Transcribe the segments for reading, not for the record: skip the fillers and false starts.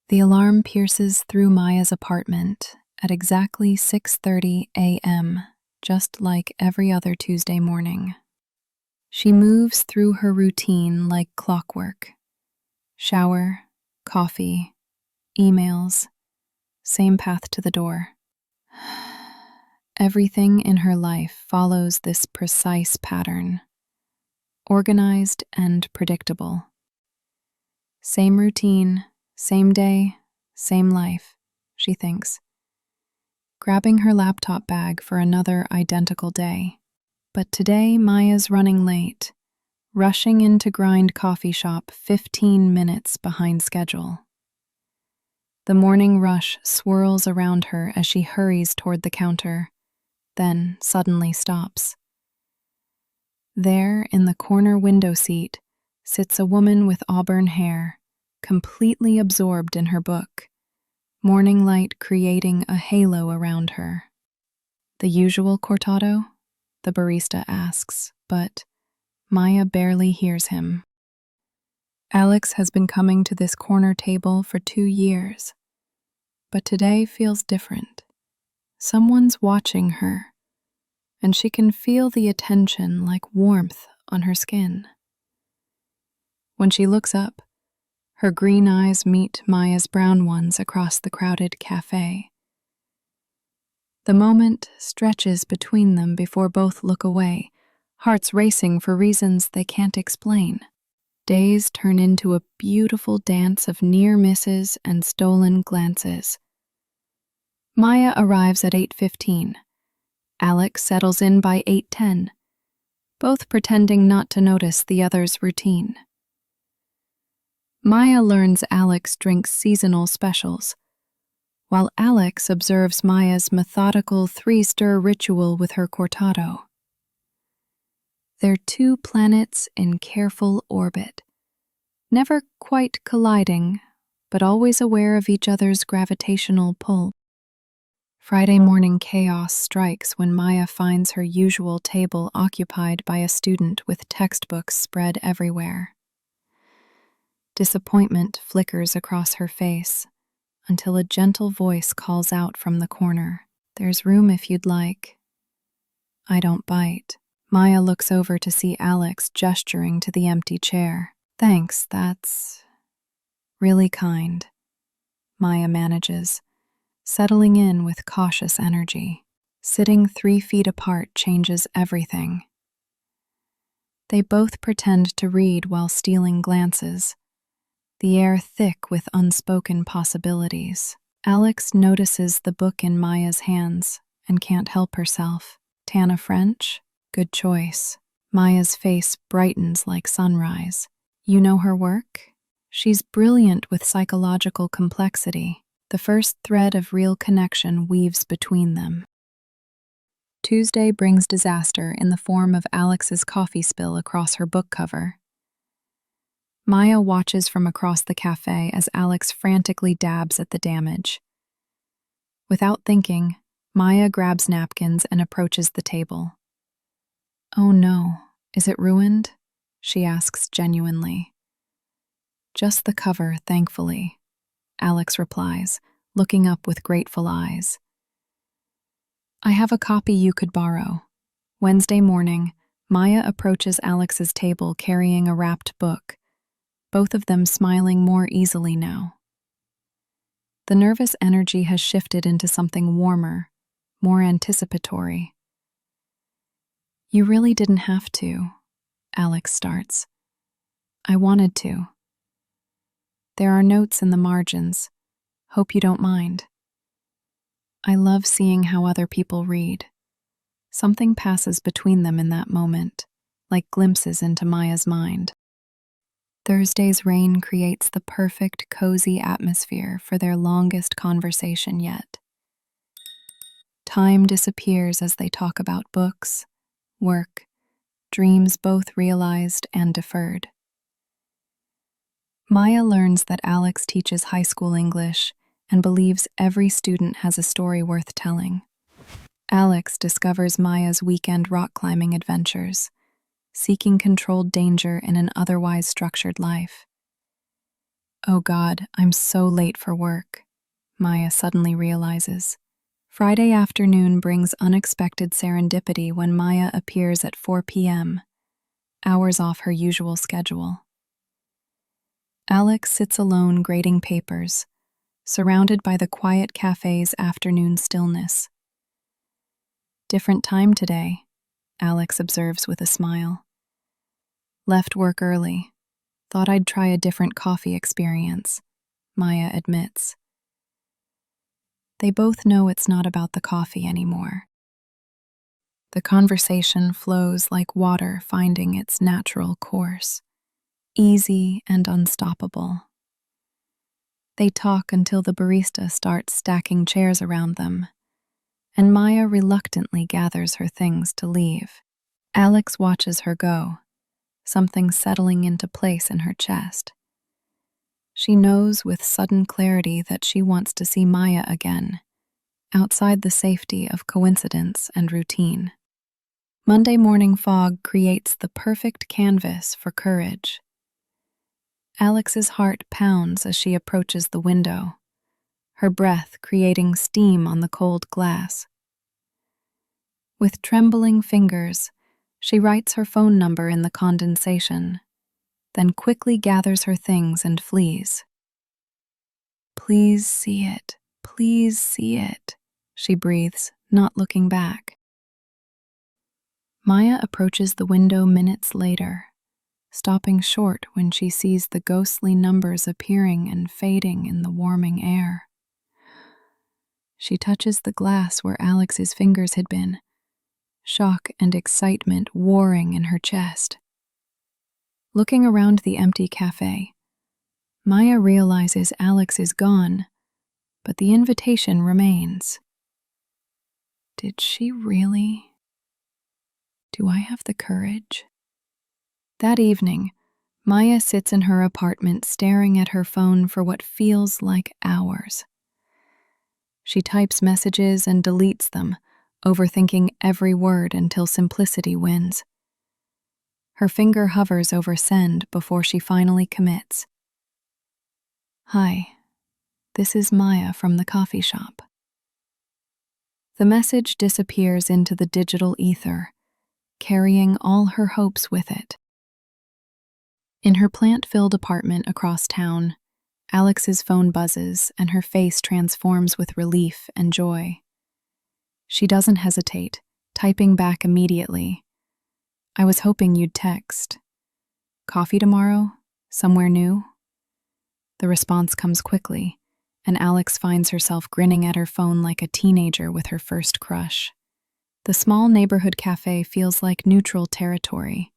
The alarm pierces through Maya's apartment at exactly 6:30 a.m., just like every other Tuesday morning. She moves through her routine like clockwork. Shower, coffee, emails, same path to the door. Everything in her life follows this precise pattern, organized and predictable. Same routine, same day, same life, she thinks, grabbing her laptop bag for another identical day. But today, Maya's running late, rushing in to grind coffee shop 15 minutes behind schedule. The morning rush swirls around her as she hurries toward the counter, then suddenly stops. There, in the corner window seat, sits a woman with auburn hair, completely absorbed in her book, morning light creating a halo around her. "The usual cortado?" the barista asks, but Maya barely hears him. Alex has been coming to this corner table for 2 years, but today feels different. Someone's watching her, and she can feel the attention like warmth on her skin. When she looks up, her green eyes meet Maya's brown ones across the crowded cafe. The moment stretches between them before both look away, hearts racing for reasons they can't explain. Days turn into a beautiful dance of near misses and stolen glances. Maya arrives at 8:15. Alex settles in by 8:10, both pretending not to notice the other's routine. Maya learns Alex drinks seasonal specials, while Alex observes Maya's methodical 3-stir ritual with her cortado. They're two planets in careful orbit, never quite colliding, but always aware of each other's gravitational pull. Friday morning chaos strikes when Maya finds her usual table occupied by a student with textbooks spread everywhere. Disappointment flickers across her face until a gentle voice calls out from the corner, "There's room if you'd like." I don't bite. Maya looks over to see Alex gesturing to the empty chair. "Thanks, that's really kind," Maya manages, settling in with cautious energy. Sitting 3 feet apart changes everything. They both pretend to read while stealing glances, the air thick with unspoken possibilities. Alex notices the book in Maya's hands and can't help herself. Tana French? Good choice. Maya's face brightens like sunrise. You know her work? She's brilliant with psychological complexity. The first thread of real connection weaves between them. Tuesday brings disaster in the form of Alex's coffee spill across her book cover. Maya watches from across the cafe as Alex frantically dabs at the damage. Without thinking, Maya grabs napkins and approaches the table. "Oh no, is it ruined?" she asks genuinely. "Just the cover, thankfully," Alex replies, looking up with grateful eyes. "I have a copy you could borrow." Wednesday morning, Maya approaches Alex's table carrying a wrapped book, both of them smiling more easily now. The nervous energy has shifted into something warmer, more anticipatory. "You really didn't have to," Alex starts. "I wanted to. There are notes in the margins. Hope you don't mind. I love seeing how other people read. Something passes between them in that moment, like glimpses into Maya's mind. Thursday's rain creates the perfect, cozy atmosphere for their longest conversation yet. Time disappears as they talk about books, work, dreams both realized and deferred. Maya learns that Alex teaches high school English and believes every student has a story worth telling. Alex discovers Maya's weekend rock climbing adventures, seeking controlled danger in an otherwise structured life. Oh God, I'm so late for work, Maya suddenly realizes. Friday afternoon brings unexpected serendipity when Maya appears at 4 p.m., hours off her usual schedule. Alex sits alone grading papers, surrounded by the quiet cafe's afternoon stillness. Different time today, Alex observes with a smile. Left work early. Thought I'd try a different coffee experience, Maya admits. They both know it's not about the coffee anymore. The conversation flows like water finding its natural course, easy and unstoppable. They talk until the barista starts stacking chairs around them, and Maya reluctantly gathers her things to leave. Alex watches her go, something settling into place in her chest. She knows with sudden clarity that she wants to see Maya again, outside the safety of coincidence and routine. Monday morning fog creates the perfect canvas for courage. Alex's heart pounds as she approaches the window, her breath creating steam on the cold glass. With trembling fingers, she writes her phone number in the condensation, then quickly gathers her things and flees. Please see it, she breathes, not looking back. Maya approaches the window minutes later, stopping short when she sees the ghostly numbers appearing and fading in the warming air. She touches the glass where Alex's fingers had been, shock and excitement warring in her chest. Looking around the empty cafe, Maya realizes Alex is gone, but the invitation remains. Did she really? Do I have the courage? That evening, Maya sits in her apartment staring at her phone for what feels like hours. She types messages and deletes them, overthinking every word until simplicity wins. Her finger hovers over send before she finally commits. Hi, this is Maya from the coffee shop. The message disappears into the digital ether, carrying all her hopes with it. In her plant-filled apartment across town, Alex's phone buzzes and her face transforms with relief and joy. She doesn't hesitate, typing back immediately. I was hoping you'd text. Coffee tomorrow? Somewhere new? The response comes quickly, and Alex finds herself grinning at her phone like a teenager with her first crush. The small neighborhood cafe feels like neutral territory,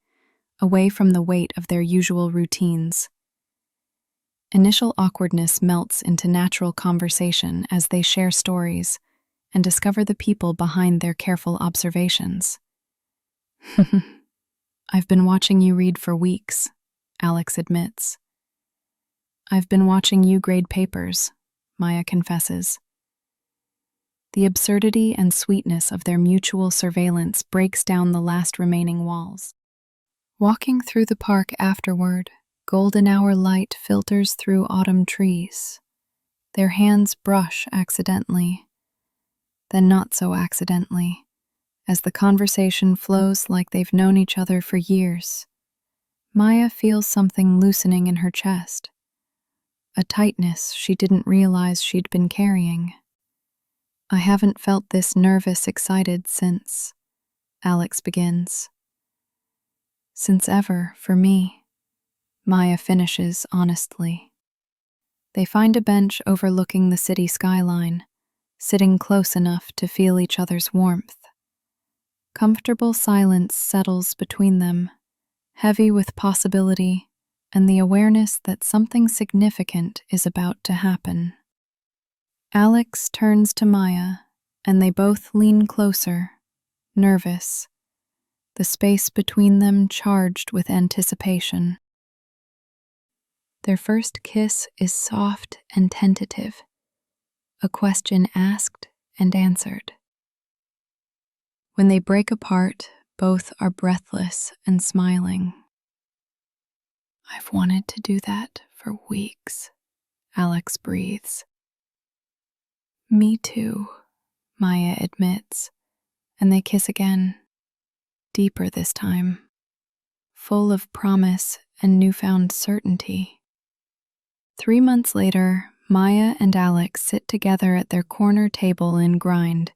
away from the weight of their usual routines. Initial awkwardness melts into natural conversation as they share stories and discover the people behind their careful observations. I've been watching you read for weeks, Alex admits. I've been watching you grade papers, Maya confesses. The absurdity and sweetness of their mutual surveillance breaks down the last remaining walls. Walking through the park afterward, golden hour light filters through autumn trees. Their hands brush accidentally, then not so accidentally, as the conversation flows like they've known each other for years. Maya feels something loosening in her chest, a tightness she didn't realize she'd been carrying. I haven't felt this nervous, excited since, Alex begins. Since ever, for me, Maya finishes honestly. They find a bench overlooking the city skyline, sitting close enough to feel each other's warmth. Comfortable silence settles between them, heavy with possibility and the awareness that something significant is about to happen. Alex turns to Maya, and they both lean closer, nervous, the space between them charged with anticipation. Their first kiss is soft and tentative, a question asked and answered. When they break apart, both are breathless and smiling. I've wanted to do that for weeks, Alex breathes. Me too, Maya admits, and they kiss again, deeper this time, full of promise and newfound certainty. 3 months later, Maya and Alex sit together at their corner table in Grind,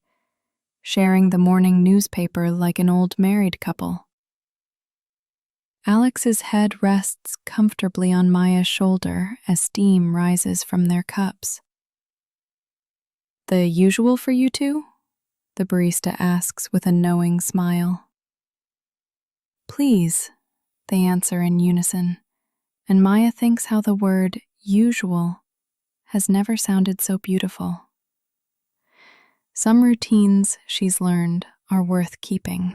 sharing the morning newspaper like an old married couple. Alex's head rests comfortably on Maya's shoulder as steam rises from their cups. "The usual for you two?" the barista asks with a knowing smile. "Please," they answer in unison, and Maya thinks how the word usual has never sounded so beautiful. Some routines, she's learned, are worth keeping.